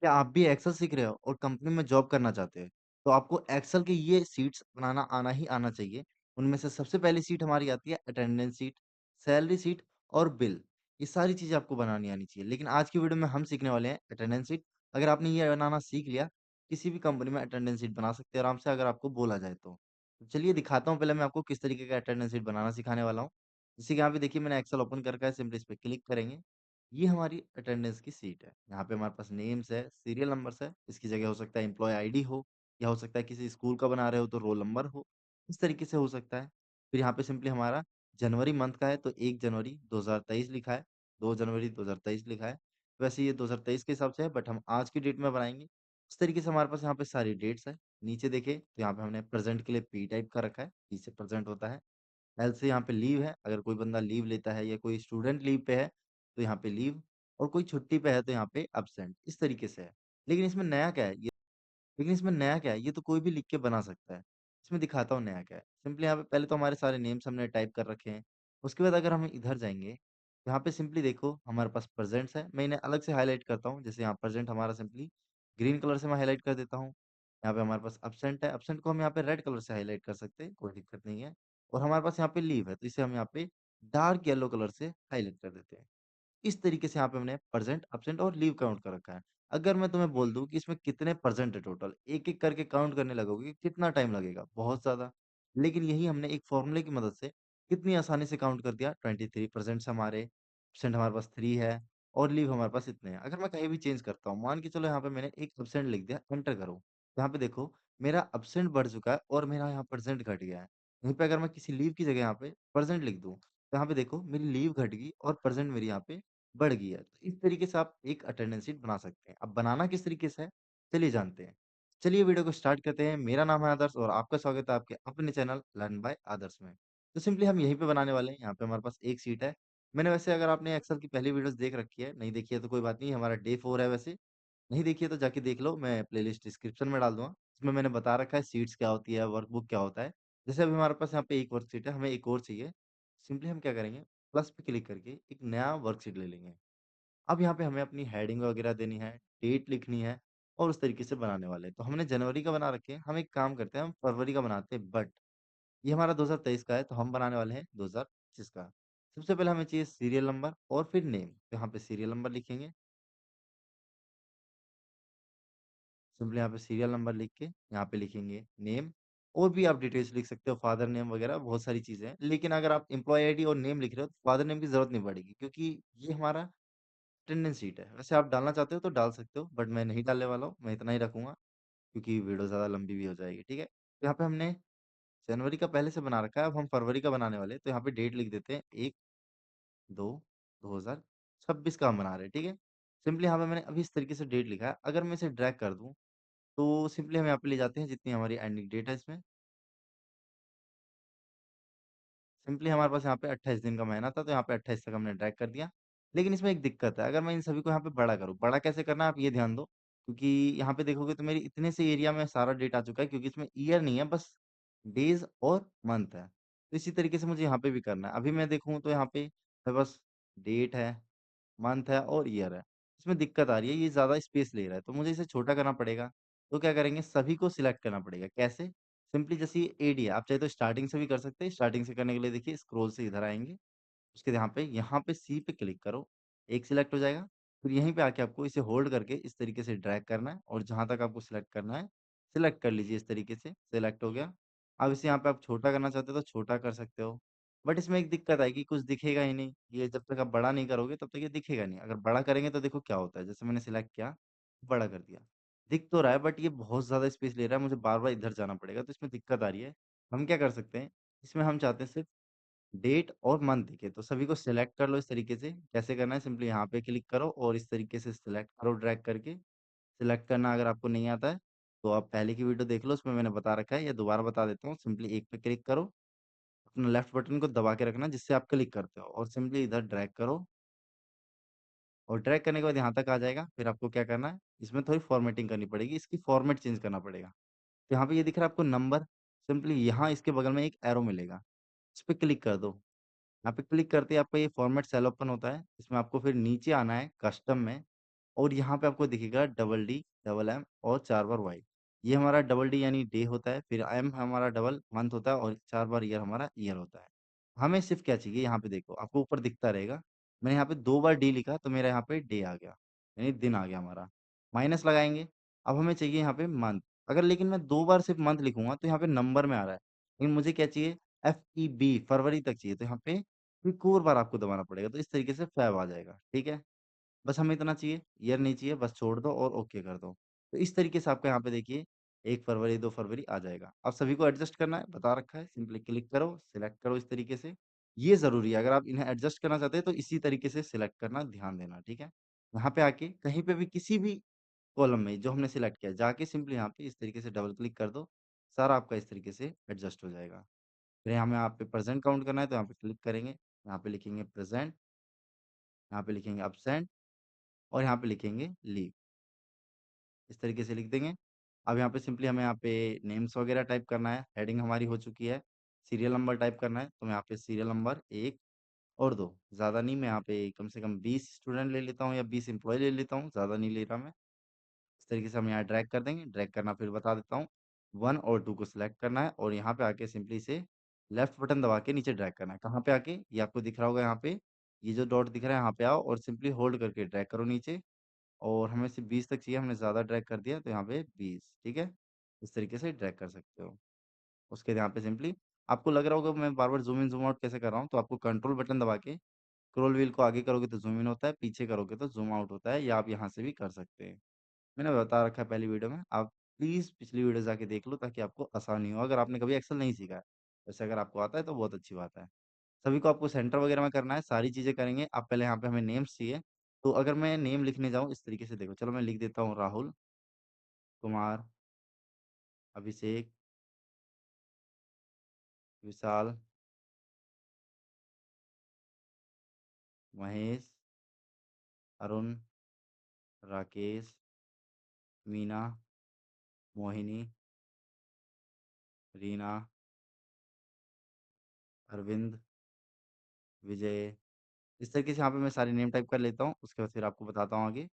क्या आप भी एक्सेल सीख रहे हो और कंपनी में जॉब करना चाहते हैं? तो आपको एक्सेल के ये सीट्स बनाना आना ही आना चाहिए। उनमें से सबसे पहली सीट हमारी आती है अटेंडेंस सीट, सैलरी सीट और बिल। ये सारी चीज़ें आपको बनानी आनी चाहिए। लेकिन आज की वीडियो में हम सीखने वाले हैं अटेंडेंस सीट। अगर आपने ये बनाना सीख लिया, किसी भी कंपनी में अटेंडेंस सीट बना सकते हैं आराम से अगर आपको बोला जाए तो। तो चलिए दिखाता हूँ पहले मैं आपको किस तरीके का अटेंडेंस सीट बनाना सिखाने वाला हूँ। जैसे कि यहाँ पे देखिए मैंने एक्सेल ओपन कर रखा है, सिंपली इस पे क्लिक करेंगे। ये हमारी अटेंडेंस की सीट है। यहाँ पे हमारे पास नेम्स है, सीरियल नंबर्स है, इसकी जगह हो सकता है एम्प्लॉयी आईडी हो या हो सकता है किसी स्कूल का बना रहे हो तो रोल नंबर हो, इस तरीके से हो सकता है। फिर यहाँ पे सिंपली हमारा जनवरी मंथ का है तो 1 जनवरी 2023 लिखा है, 2 जनवरी 2023 लिखा है। वैसे ये 2023 के हिसाब से है बट हम आज की डेट में बनाएँगे। इस तरीके से हमारे पास यहाँ पे सारी डेट्स हैं। नीचे देखें तो यहाँ पे हमने प्रेज़ेंट के लिए पी टाइप का रखा है, पी से प्रेज़ेंट होता है। एल से यहाँ पे लीव है, अगर कोई बंदा लीव लेता है या कोई स्टूडेंट लीव पे है, तो यहाँ पे लीव और कोई छुट्टी पे है तो यहाँ पे एब्सेंट, इस तरीके से है। लेकिन इसमें नया क्या है? लेकिन इसमें नया क्या है? ये तो कोई भी लिख के बना सकता है। इसमें दिखाता हूँ नया क्या है। सिंपली यहाँ पे पहले तो हमारे सारे नेम्स हमने टाइप कर रखे हैं। उसके बाद अगर हम इधर जाएँगे, यहाँ पे सिंपली देखो हमारे पास प्रेज़ेंट्स है। मैं इन्हें अलग से हाइलाइट करता हूँ। जैसे यहाँ प्रेज़ेंट हमारा सिंपली ग्रीन कलर से मैं हाइलाइट कर देता हूँ। यहाँ पे हमारे पास एब्सेंट है। एब्सेंट को हम यहाँ पे रेड कलर से हाइलाइट कर सकते हैं, कोई दिक्कत नहीं है। और हमारे पास यहाँ पे लीव है, तो इसे हम यहाँ पे डार्क येलो कलर से हाइलाइट कर देते हैं। इस तरीके से यहाँ पे हमने प्रेज़ेंट, एब्सेंट और लीव काउंट कर रखा है। अगर मैं तुम्हें बोल दूँ कि इसमें कितने परसेंट है टोटल, एक-एक करके काउंट करने लगोगे, कितना टाइम लगेगा? बहुत ज़्यादा। लेकिन यही हमने एक फ़ॉर्मूले की मदद से कितनी आसानी से काउंट कर दिया, 23% हमारे, एब्सेंट हमारे पास 3 है और लीव हमारे पास इतने हैं। अगर मैं कहीं भी चेंज करता हूँ, मान के चलो यहाँ पे मैंने एक एब्सेंट लिख दिया, एंटर करो। यहाँ पे देखो मेरा एब्सेंट बढ़ चुका है और मेरा यहाँ परसेंट घट गया है। वहीं पे अगर मैं किसी लीव की जगह यहाँ पे परसेंट लिख दूँ, तो यहाँ पे देखो मेरी लीव घट गई और परसेंट मेरी यहाँ पे बढ़ गई है। तो इस तरीके से आप एक अटेंडेंस शीट बना सकते हैं। अब बनाना किस तरीके से है, चलिए जानते हैं। चलिए वीडियो को स्टार्ट करते हैं। मेरा नाम है आदर्श और आपका स्वागत है आपके अपने चैनल लर्न बाय आदर्श में। तो सिंपली हम यहीं पे बनाने वाले हैं। यहाँ पे हमारे पास एक सीट है। मैंने वैसे अगर आपने एक्सेल की पहली वीडियोज़ देख रखी है, नहीं देखी है तो कोई बात नहीं, हमारा डे 4 है वैसे। नहीं देखी है तो जाके देख लो, मैं प्लेलिस्ट डिस्क्रिप्शन में डाल दूँगा। इसमें मैंने बता रखा है सीट्स क्या होती है, वर्कबुक क्या होता है। जैसे अभी हमारे पास यहाँ पे एक वर्कशीट है, हमें एक और चाहिए। सिंपली हम क्या करेंगे, प्लस पे क्लिक करके एक नया वर्कशीट ले लेंगे। अब यहाँ पे हमें अपनी हेडिंग वगैरह देनी है, डेट लिखनी है और उस तरीके से बनाने वाले हैं। तो हमने जनवरी का बना रखे हैं, हम एक काम करते हैं, हम फरवरी का बनाते हैं बट ये हमारा 2023 का है तो हम बनाने वाले हैं 2025 का। सबसे पहले हमें चाहिए सीरियल नंबर और फिर नेम। तो यहाँ पे सीरियल नंबर लिखेंगे, सिंपली यहाँ पे सीरियल नंबर लिख के यहाँ पे लिखेंगे नेम और भी आप डिटेल्स लिख सकते हो, फादर नेम वगैरह बहुत सारी चीज़ें हैं। लेकिन अगर आप एम्प्लॉयी आईडी और नेम लिख रहे हो तो फादर नेम की ज़रूरत नहीं पड़ेगी क्योंकि ये हमारा अटेंडेंस शीट है। वैसे आप डालना चाहते हो तो डाल सकते हो, बट मैं नहीं डालने वाला हूँ, मैं इतना ही रखूँगा क्योंकि वीडियो ज़्यादा लंबी भी हो जाएगी, ठीक है? तो यहाँ पे हमने जनवरी का पहले से बना रखा है, अब हम फरवरी का बनाने वाले हैं, तो यहाँ पे डेट लिख देते हैं 1/2/2026 का हम बना रहे हैं, ठीक है? सिंपली यहाँ पे मैंने अभी इस तरीके से डेट लिखा है, अगर मैं इसे ड्रैग कर दूँ, तो सिंपली हम यहाँ पे ले जाते हैं जितनी हमारी एंडिंग डेट है इसमें, सिंपली हमारे पास यहाँ पे 28 दिन का महीना था, तो यहाँ पे 28 तक हमने ड्रैग कर दिया। लेकिन इसमें एक दिक्कत है, अगर मैं इन सभी को यहाँ पे बड़ा करूँ, बड़ा कैसे करना है आप ये ध्यान दो, क्योंकि यहाँ पे देखोगे तो मेरी इतने से एरिया में सारा डेट आ चुका है क्योंकि इसमें ईयर नहीं है, बस डेज़ और मंथ है। तो इसी तरीके से मुझे यहाँ पे भी करना है। अभी मैं देखूँ तो यहाँ पे मेरे पास डेट है, मंथ है और ईयर है। इसमें दिक्कत आ रही है, ये ज़्यादा स्पेस ले रहा है, तो मुझे इसे छोटा करना पड़ेगा। तो क्या करेंगे, सभी को सिलेक्ट करना पड़ेगा। कैसे? सिंपली जैसे ये एडी है, आप चाहे तो स्टार्टिंग से भी कर सकते हैं। स्टार्टिंग से करने के लिए देखिए स्क्रॉल से इधर आएँगे, उसके यहाँ पे सी पे क्लिक करो, एक सिलेक्ट हो जाएगा। फिर यहीं पे आके आपको इसे होल्ड करके इस तरीके से ड्रैग करना है और जहाँ तक आपको सिलेक्ट करना है, सिलेक्ट कर लीजिए इस तरीके से, सिलेक्ट हो गया। अब इसे यहाँ पे आप छोटा करना चाहते हो तो छोटा कर सकते हो। बट इसमें एक दिक्कत आएगी, कुछ दिखेगा ही नहीं। ये जब तक आप बड़ा नहीं करोगे तब तक ये दिखेगा नहीं। अगर बड़ा करेंगे तो देखो क्या होता है, जैसे मैंने सिलेक्ट किया, बड़ा कर दिया। दिख तो रहा है बट ये बहुत ज़्यादा स्पेस ले रहा है, मुझे बार-बार इधर जाना पड़ेगा तो इसमें दिक्कत आ रही है। हम क्या कर सकते हैं, इसमें हम चाहते हैं सिर्फ डेट और मंथ दिखे, तो सभी को सिलेक्ट कर लो इस तरीके से। कैसे करना है, सिंपली यहाँ पे क्लिक करो और इस तरीके से सिलेक्ट करो ड्रैग करके। सिलेक्ट करना अगर आपको नहीं आता है, तो आप पहले की वीडियो देख लो, उसमें मैंने बता रखा है या दोबारा बता देता हूँ। सिंपली एक पे क्लिक करो, अपना लेफ्ट बटन को दबा के रखना जिससे आप क्लिक करते हो और सिंपली इधर ड्रैग करो और ड्रैग करने के बाद यहाँ तक आ जाएगा। फिर आपको क्या करना है, इसमें थोड़ी फॉर्मेटिंग करनी पड़ेगी, इसकी फॉर्मेट चेंज करना पड़ेगा। तो यहाँ पे ये दिख रहा है आपको नंबर, सिंपली यहाँ इसके बगल में एक एरो मिलेगा, इस पे क्लिक कर दो। यहाँ पे क्लिक करते ही आपका ये फॉर्मेट सेल ओपन होता है। इसमें आपको फिर नीचे आना है कस्टम में और यहाँ पे आपको दिखेगा डबल डी, डबल एम और 4 बार वाई। ये हमारा डबल डी यानी डे होता है, फिर एम हमारा डबल मंथ होता है और 4 बार ईयर हमारा ईयर होता है। हमें सिर्फ़ क्या चाहिए यहाँ पे देखो, आपको ऊपर दिखता रहेगा। मैंने यहाँ पे 2 बार डी लिखा तो मेरा यहाँ पे डे आ गया, यानी दिन आ गया हमारा। माइनस लगाएँगे, अब हमें चाहिए यहाँ पे मंथ। अगर लेकिन मैं 2 बार सिर्फ़ मंथ लिखूँगा तो यहाँ पे नंबर में आ रहा है। लेकिन मुझे क्या चाहिए, FEB फरवरी तक चाहिए, तो यहाँ पे एक और बार आपको दबाना पड़ेगा, तो इस तरीके से फ़ेब आ जाएगा, ठीक है? बस हमें इतना चाहिए, ईयर नहीं चाहिए, बस छोड़ दो और ओके कर दो। तो इस तरीके से आपका यहाँ पे देखिए 1 फरवरी, 2 फरवरी आ जाएगा। अब सभी को एडजस्ट करना है, बता रखा है, सिंपली क्लिक करो, सिलेक्ट करो इस तरीके से। ये ज़रूरी है, अगर आप इन्हें एडजस्ट करना चाहते हैं तो इसी तरीके से सिलेक्ट करना, ध्यान देना, ठीक है? यहाँ पे आके कहीं पे भी किसी भी कॉलम में जो हमने सिलेक्ट किया है, जाके सिंपली यहाँ पे इस तरीके से डबल क्लिक कर दो, सारा आपका इस तरीके से एडजस्ट हो जाएगा। फिर हमें यहाँ पे प्रेज़ेंट काउंट करना है तो यहाँ पे क्लिक करेंगे, यहाँ पे लिखेंगे प्रेज़ेंट, यहाँ पे लिखेंगे एब्सेंट और यहाँ पे लिखेंगे लीव। इस तरीके से लिख देंगे। अब यहाँ पे सिंपली हमें यहाँ पे नेम्स वगैरह टाइप करना है, हेडिंग हमारी हो चुकी है। सीरियल नंबर टाइप करना है, तो मैं यहाँ पे सीरियल नंबर 1 और 2, ज़्यादा नहीं, मैं यहाँ पे कम से कम 20 स्टूडेंट ले लेता हूँ या 20 एम्प्लॉयी ले लेता हूँ, ज़्यादा नहीं ले रहा मैं। इस तरीके से हम यहाँ ड्रैग कर देंगे, ड्रैग करना फिर बता देता हूँ। 1 और 2 को सिलेक्ट करना है और यहाँ पे आके सिंपली इसे लेफ्ट बटन दबा के नीचे ड्रैग करना है। कहाँ पे आके? ये आपको दिख रहा होगा यहाँ पे, ये जो डॉट दिख रहा है यहाँ पे आओ और सिंपली होल्ड करके ड्रैग करो नीचे और हमें सिर्फ़ 20 तक चाहिए, हमने ज़्यादा ड्रैग कर दिया तो यहाँ पे 20, ठीक है? इस तरीके से ड्रैग कर सकते हो। उसके यहाँ पे सिंपली आपको लग रहा होगा मैं बार-बार ज़ूम इन, ज़ूम आउट कैसे कर रहा हूँ, तो आपको कंट्रोल बटन दबा के स्क्रॉल व्हील को आगे करोगे तो ज़ूम इन होता है, पीछे करोगे तो ज़ूम आउट होता है या आप यहाँ से भी कर सकते हैं। मैंने बता रखा है पहली वीडियो में, आप प्लीज़ पिछली वीडियो जाके देख लो ताकि आपको आसानी हो, अगर आपने कभी एक्सेल नहीं सीखा है। वैसे अगर आपको आता है तो बहुत अच्छी बात है। सभी को आपको सेंटर वगैरह में करना है, सारी चीज़ें करेंगे। अब पहले यहाँ पे हमें नेम्स चाहिए, तो अगर मैं नेम लिखने जाऊँ इस तरीके से देखो, चलो मैं लिख देता हूँ राहुल कुमार, अभिषेक, विशाल, महेश, अरुण, राकेश, मीना, मोहिनी, रीना, अरविंद, विजय। इस तरीके से यहाँ पे मैं सारे नेम टाइप कर लेता हूँ, उसके बाद फिर आपको बताता हूँ आगे।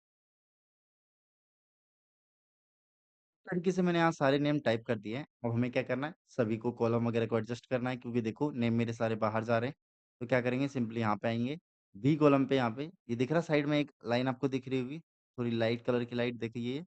तरीके से मैंने यहाँ सारे नेम टाइप कर दिए हैं। अब हमें क्या करना है, सभी को कॉलम वगैरह को एडजस्ट करना है क्योंकि देखो नेम मेरे सारे बाहर जा रहे हैं। तो क्या करेंगे, सिंपली यहाँ पे आएँगे, बी कॉलम पे यहाँ पे ये दिख रहा है साइड में एक लाइन आपको दिख रही होगी, थोड़ी लाइट कलर की लाइट देखिए ये।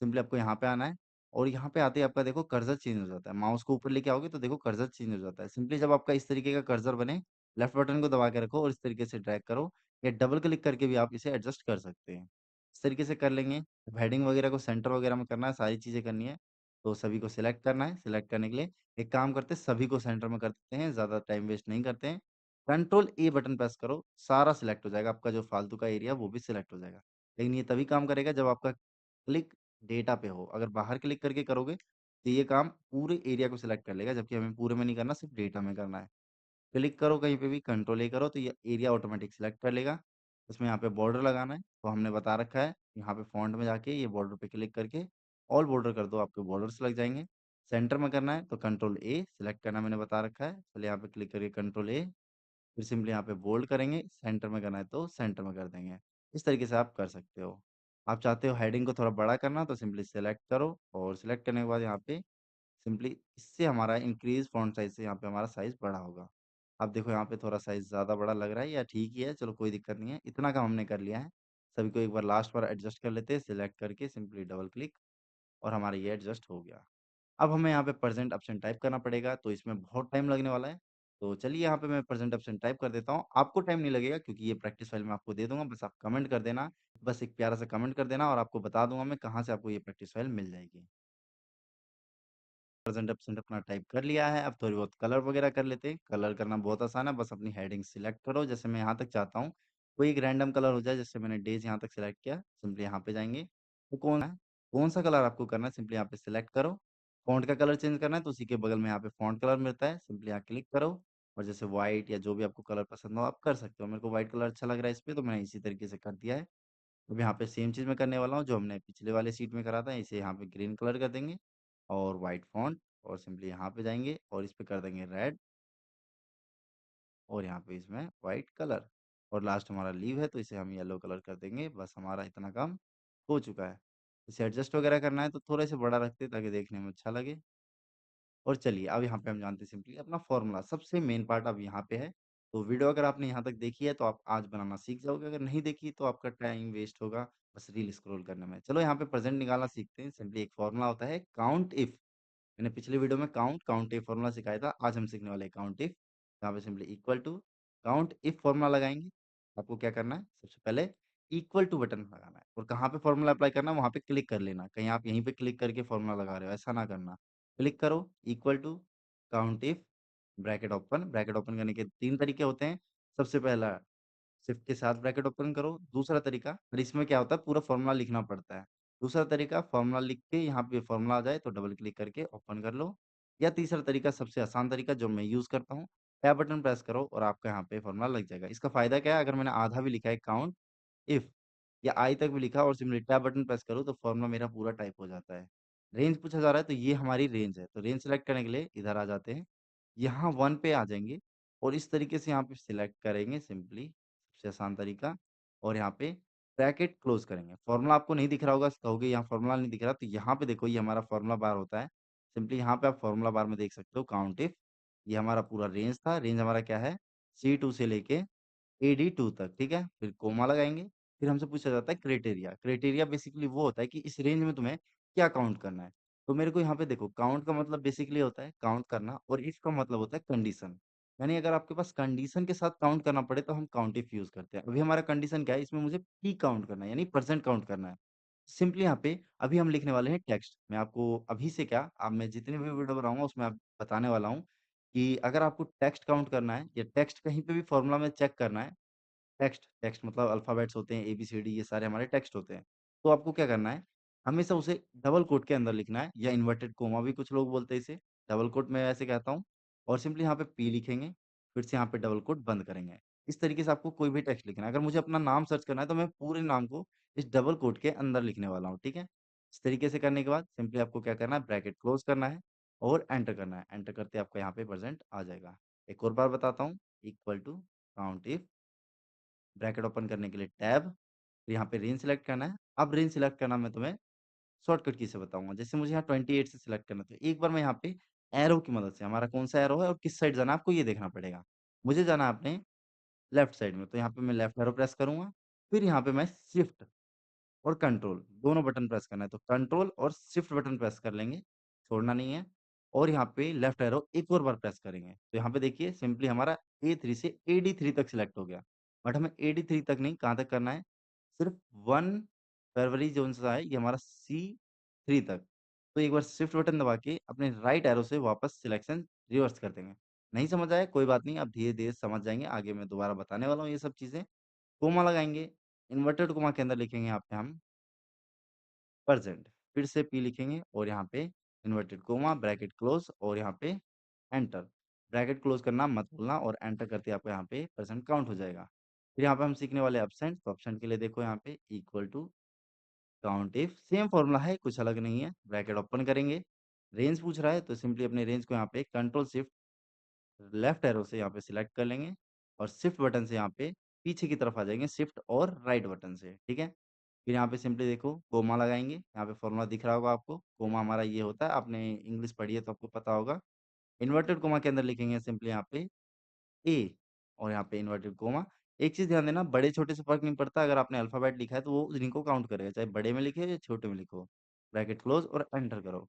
सिंपली आपको यहाँ पे आना है और यहाँ पे आते ही आपका देखो कर्सर चेंज हो जाता है। माउस को ऊपर लेके आओगे तो देखो कर्सर चेंज हो जाता है। सिंपली जब आपका इस तरीके का कर्सर बने, लेफ्ट बटन को दबा के रखो और इस तरीके से ड्रैग करो या डबल क्लिक करके भी आप इसे एडजस्ट कर सकते हैं। इस तरीके से कर लेंगे। हेडिंग वगैरह को सेंटर वगैरह में करना है, सारी चीज़ें करनी है। तो सभी को सिलेक्ट करना है, सिलेक्ट करने के लिए एक काम करते हैं, सभी को सेंटर में कर देते हैं, ज़्यादा टाइम वेस्ट नहीं करते हैं। कंट्रोल ए बटन प्रेस करो, सारा सिलेक्ट हो जाएगा, आपका जो फालतू का एरिया वो भी सिलेक्ट हो जाएगा। लेकिन ये तभी काम करेगा जब आपका क्लिक डेटा पे हो, अगर बाहर क्लिक करके करोगे तो ये काम पूरे एरिया को सिलेक्ट कर लेगा, जबकि हमें पूरे में नहीं करना, सिर्फ डेटा में करना है। क्लिक करो कहीं पे भी, कंट्रोल ए करो तो ये एरिया ऑटोमेटिक सिलेक्ट कर लेगा। उसमें यहाँ पे बॉर्डर लगाना है, तो हमने बता रखा है, यहाँ पे फ़ॉन्ट में जाके ये बॉर्डर पे क्लिक करके ऑल बॉर्डर कर दो, आपके बॉर्डर्स लग जाएँगे। सेंटर में करना है तो कंट्रोल ए सिलेक्ट करना मैंने बता रखा है, चलिए यहाँ पे क्लिक करके कंट्रोल ए, फिर सिंपली यहाँ पे बोल्ड करेंगे, सेंटर में करना है तो सेंटर में कर देंगे। इस तरीके से आप कर सकते हो। आप चाहते हो हेडिंग को थोड़ा बड़ा करना तो सिंपली सेलेक्ट करो और सिलेक्ट करने के बाद यहाँ पे सिंपली इससे हमारा इंक्रीज़ फ़ॉन्ट साइज़ से यहाँ पे हमारा साइज़ बड़ा होगा। अब देखो यहाँ पे थोड़ा साइज़ ज़्यादा बड़ा लग रहा है या ठीक ही है, चलो कोई दिक्कत नहीं है। इतना काम हमने कर लिया है। सभी को एक बार लास्ट बार एडजस्ट कर लेते हैं, सिलेक्ट करके सिंपली डबल क्लिक और हमारा ये एडजस्ट हो गया। अब हमें यहाँ पे प्रेज़ेंट ऑप्शन टाइप करना पड़ेगा, तो इसमें बहुत टाइम लगने वाला है। तो चलिए यहाँ पे मैं प्रेज़ेंट ऑप्शन टाइप कर देता हूँ। आपको टाइम नहीं लगेगा क्योंकि ये प्रैक्टिस फाइल मैं आपको दे दूँगा, बस आप कमेंट कर देना। बस एक प्यारा सा कमेंट कर देना और आपको बता दूँगा मैं कहाँ से आपको ये प्रैक्टिस फाइल मिल जाएगी। प्रेज़ेंट अपना टाइप कर लिया है, अब थोड़ी बहुत कलर वगैरह कर लेते हैं। कलर करना बहुत आसान है, बस अपनी हेडिंग सिलेक्ट करो, जैसे मैं यहाँ तक चाहता हूँ, कोई एक रैंडम कलर हो जाए, जैसे मैंने डेज़ यहाँ तक सिलेक्ट किया, सिंपली यहाँ पे जाएँगे, तो कौन-सा कलर आपको करना है, सिंपली यहाँ पे सिलेक्ट करो। फ़ॉन्ट का कलर चेंज करना है, तो उसी के बगल में यहाँ पे फ़ॉन्ट कलर मिलता है, सिंपली यहाँ क्लिक करो और जैसे व्हाइट या जो भी आपको कलर पसंद हो, आप कर सकते हो। मेरे को व्हाइट कलर अच्छा लग रहा है इस पे, तो मैंने इसी तरीके से कर दिया है। अब यहाँ पे सेम चीज़ मैं करने वाला हूँ जो हमने पिछले वाले शीट में करा था, इसे यहाँ पे ग्रीन कलर कर देंगे और व्हाइट फ़ॉन्ट और सिंपली यहाँ पे जाएँगे और इस पे कर देंगे रेड और यहाँ पे इसमें व्हाइट कलर और लास्ट हमारा लीव है तो इसे हम येलो कलर कर देंगे, बस हमारा इतना काम हो चुका है। इसे एडजस्ट वगैरह करना है तो थोड़ा इसे बड़ा रखते हैं ताकि देखने में अच्छा लगे। और चलिए अब यहाँ पे हम जानते हैं सिंपली अपना फ़ॉर्मूला, सबसे मेन पार्ट अब यहाँ पे है। तो वीडियो अगर आपने यहाँ तक देखी है तो आप आज बनाना सीख जाओगे, अगर नहीं देखी तो आपका टाइम वेस्ट होगा बस रील स्क्रॉल करने में। चलो यहाँ पे प्रेज़ेंट निकालना सीखते हैं। सिंपली एक फ़ॉर्मूला होता है काउंट इफ। मैंने पिछले वीडियो में काउंट इफ फ़ॉर्मूला सिखाया था, आज हम सीखने वाले हैं काउंट इफ। यहाँ पे simply equal to count if formula लगाएँगे। आपको क्या करना है, सबसे पहले इक्वल टू बटन लगाना है और कहाँ पे फ़ॉर्मूला अप्लाई करना है, वहाँ पे क्लिक कर लेना। कहीं आप यहीं पे क्लिक करके फ़ॉर्मूला लगा रहे हो, ऐसा ना करना। क्लिक करो, equal to count if, bracket open करने के 3 तरीके होते हैं। सबसे पहला शिफ्ट के साथ ब्रैकेट ओपन करो। दूसरा तरीका, और इसमें क्या होता है पूरा फ़ॉर्मूला लिखना पड़ता है। दूसरा तरीका, फ़ॉर्मूला लिख के यहाँ पे फ़ॉर्मूला आ जाए तो डबल क्लिक करके ओपन कर लो। या तीसरा तरीका सबसे आसान तरीका जो मैं यूज़ करता हूँ, टैब बटन प्रेस करो और आपका यहाँ पे फ़ॉर्मूला लग जाएगा। इसका फ़ायदा क्या है, अगर मैंने आधा भी लिखा है काउंट इफ या आई तक भी लिखा और सिंपली टैब बटन प्रेस करूँ तो फ़ॉर्मूला मेरा पूरा टाइप हो जाता है। रेंज पूछा जा रहा है तो ये हमारी रेंज है। तो रेंज सेलेक्ट करने के लिए इधर आ जाते हैं। यहाँ 1 पे आ जाएँगे और इस तरीके से यहाँ पे सिलेक्ट करेंगे सिंपली, सबसे आसान तरीका। और यहाँ पे ब्रैकेट क्लोज़ करेंगे। फ़ॉर्मूला आपको नहीं दिख रहा होगा, कहोगे यहाँ फ़ॉर्मूला नहीं दिख रहा, तो यहाँ पे देखो ये हमारा फ़ॉर्मूला बार होता है। सिंपली यहाँ पे आप फ़ॉर्मूला बार में देख सकते हो काउंट इफ, ये हमारा पूरा रेंज था। रेंज हमारा क्या है, C2 से लेके AD2 तक, ठीक है? फिर कोमा लगाएँगे, फिर हमसे पूछा जाता है क्राइटेरिया। क्राइटेरिया बेसिकली वो होता है कि इस रेंज में तुम्हें क्या काउंट करना है। तो मेरे को यहाँ पे देखो काउंट का मतलब बेसिकली होता है काउंट करना और इफ का मतलब होता है कंडीशन। यानी अगर आपके पास कंडीशन के साथ काउंट करना पड़े तो हम काउंट इफ यूज़ करते हैं। अभी हमारा कंडीशन क्या है, इसमें मुझे पी काउंट करना है यानी परसेंट काउंट करना है। सिंपली यहाँ पे अभी हम लिखने वाले हैं टेक्स्ट। मैं आपको अभी से क्या, अब मैं जितनी भी वीडियो बनाऊँगा उसमें आप बताने वाला हूँ कि अगर आपको टेक्स्ट काउंट करना है या टेक्स्ट कहीं पे भी फ़ॉर्मूला में चेक करना है, टेक्स्ट टेक्स्ट मतलब अल्फ़ाबेट्स होते हैं, एबीसीडी ये सारे हमारे टेक्स्ट होते हैं। तो आपको क्या करना है, हमेशा उसे डबल कोट के अंदर लिखना है या इन्वर्टेड कोमा भी कुछ लोग बोलते हैं इसे, डबल कोट मैं ऐसे कहता हूँ। और सिंपली यहाँ पे पी लिखेंगे, फिर से यहाँ पे डबल कोट बंद करेंगे। इस तरीके से आपको कोई भी टेक्स्ट लिखना है। अगर मुझे अपना नाम सर्च करना है तो मैं पूरे नाम को इस डबल कोट के अंदर लिखने वाला हूँ, ठीक है? इस तरीके से करने के बाद सिंपली आपको क्या करना है, ब्रैकेट क्लोज़ करना है और एंटर करना है। एंटर करते आपका यहाँ पे प्रेज़ेंट आ जाएगा। एक और बार बताता हूँ, equal to count if, bracket open करने के लिए टैब, फिर यहाँ पे रेंज सेलेक्ट करना है। अब रेंज सेलेक्ट करना मैं तुम्हें शॉर्टकट की से बताऊँगा। जैसे मुझे यहाँ 28 से सिलेक्ट करना था, एक बार मैं यहाँ पे एरो की मदद से, हमारा कौन-सा एरो है और किस साइड जाना है आपको ये देखना पड़ेगा। मुझे जाना है अपने लेफ्ट साइड में, तो यहाँ पे मैं लेफ्ट एरो प्रेस करूँगा, फिर यहाँ पे मैं शिफ्ट और कंट्रोल दोनों बटन प्रेस करना है, तो कंट्रोल और शिफ्ट बटन प्रेस कर लेंगे, छोड़ना नहीं है। और यहाँ पे लेफ्ट एरो एक और बार प्रेस करेंगे, तो यहाँ पे देखिए सिंपली हमारा A3 से AD3 तक सिलेक्ट हो गया। बट हमें AD3 तक नहीं, कहाँ तक करना है, सिर्फ 1 फरवरी जोन-सा है ये हमारा C3 तक। तो एक बार शिफ्ट बटन दबा के अपने राइट एरो से वापस सिलेक्शन रिवर्स कर देंगे। नहीं समझ आया कोई बात नहीं, आप धीरे-धीरे समझ जाएँगे, आगे मैं दोबारा बताने वाला हूँ ये सब चीज़ें। कोमा लगाएँगे, इन्वर्टेड कोमा के अंदर लिखेंगे यहाँ पे हम प्रेज़ेंट, फिर से पी लिखेंगे और यहाँ पे इन्वर्टेड कोमा, ब्रैकेट क्लोज़ और यहाँ पे एंटर। ब्रैकेट क्लोज़ करना मत भूलना और एंटर करते ही आपको यहाँ पे परसेंट काउंट हो जाएगा। फिर यहाँ पे हम सीखने वाले एब्सेंट, तो एब्सेंट के लिए देखो यहाँ पे equal to count if, same formula है, कुछ अलग नहीं है। ब्रैकेट ओपन करेंगे, रेंज पूछ रहा है तो सिंपली अपने रेंज को यहाँ पे कंट्रोल शिफ्ट लेफ्ट एरो से यहाँ पे सिलेक्ट कर लेंगे और शिफ्ट बटन से यहाँ पे पीछे की तरफ आ जाएँगे, शिफ्ट और राइट बटन से, ठीक है? फिर यहाँ पे सिंपली देखो कोमा लगाएँगे, यहाँ पे फ़ॉर्मूला दिख रहा होगा आपको, कोमा हमारा ये होता है, आपने इंग्लिश पढ़ी है तो आपको पता होगा। इन्वर्टेड कोमा के अंदर लिखेंगे सिंपली यहाँ पे ए और यहाँ पे इन्वर्टेड कोमा। एक चीज़ ध्यान देना, बड़े-छोटे से फ़र्क नहीं पड़ता, अगर आपने अल्फ़ाबेट लिखा है तो वो उन्हीं को काउंट करेगा, चाहे बड़े में लिखे या छोटे में लिखो। ब्रैकेट क्लोज़ और एंटर करो।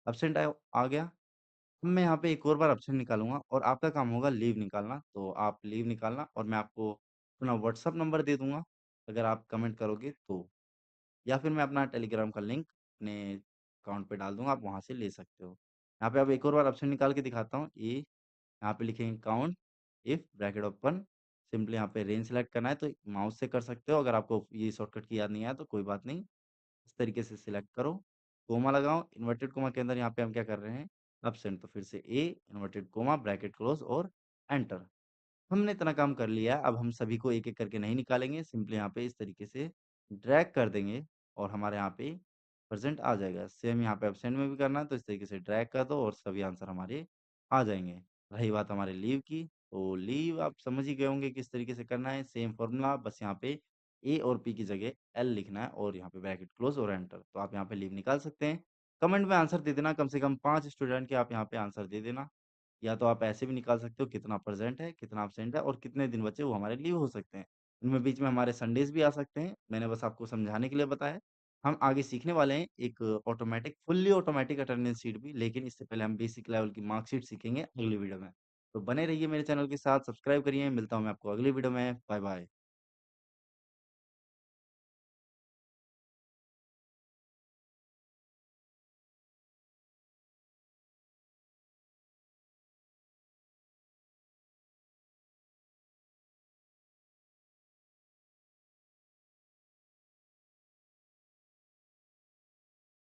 एब्सेंट आया आ गया। अब मैं यहाँ पे एक और बार एब्सेंट निकालूँगा और आपका काम होगा लीव निकालना, तो आप लीव निकालना और मैं आपको अपना व्हाट्सएप नंबर दे दूँगा, अगर आप कमेंट करोगे तो। या फिर मैं अपना टेलीग्राम का लिंक अपने अकाउंट पे डाल दूँगा, आप वहाँ से ले सकते हो। यहाँ पे अब एक और बार ऑप्शन निकाल के दिखाता हूँ, ये यहाँ पे लिखेंगे count if bracket open, simply यहाँ पे रेंज सेलेक्ट करना है तो माउस से कर सकते हो, अगर आपको ये शॉर्टकट की याद नहीं आया तो कोई बात नहीं। इस तरीके से सिलेक्ट करो, कोमा लगाओ, इन्वर्टेड कोमा के अंदर यहाँ पे हम क्या कर रहे हैं, एब्सेंट, तो फिर से ए, इन्वर्टेड कोमा, ब्रैकेट क्लोज़ और एंटर। हमने इतना काम कर लिया है, अब हम सभी को एक-एक करके नहीं निकालेंगे, सिंपली यहाँ पे इस तरीके से ड्रैग कर देंगे और हमारे यहाँ पे प्रेज़ेंट आ जाएगा। सेम यहाँ पे एब्सेंट में भी करना है, तो इस तरीके से ड्रैग कर दो और सभी आंसर हमारे आ जाएँगे। रही बात हमारे लीव की, तो लीव आप समझ ही गए होंगे किस तरीके से करना है, सेम फ़ॉर्मूला बस यहाँ पे ए और पी की जगह एल लिखना है और यहाँ पे ब्रैकेट क्लोज़ और एंटर। तो आप यहाँ पे लीव निकाल सकते हैं। कमेंट में आंसर दे देना, कम से कम 5 स्टूडेंट के आप यहाँ पे आंसर दे देना। या तो आप ऐसे भी निकाल सकते हो कितना प्रेज़ेंट है, कितना अब्सेंट है और कितने दिन बचे वो हमारे लीव हो सकते हैं। इनमें बीच में हमारे संडेज़ भी आ सकते हैं। मैंने बस आपको समझाने के लिए बताया है। हम आगे सीखने वाले हैं एक फुल्ली ऑटोमैटिक अटेंडेंस शीट भी, लेकिन इससे पहले हम बेसिक लेवल की मार्कशीट सीखेंगे अगली वीडियो में। तो बने रहिए मेरे चैनल के साथ, सब्सक्राइब करिए। मिलता हूँ मैं आपको अगली वीडियो में। Bye bye.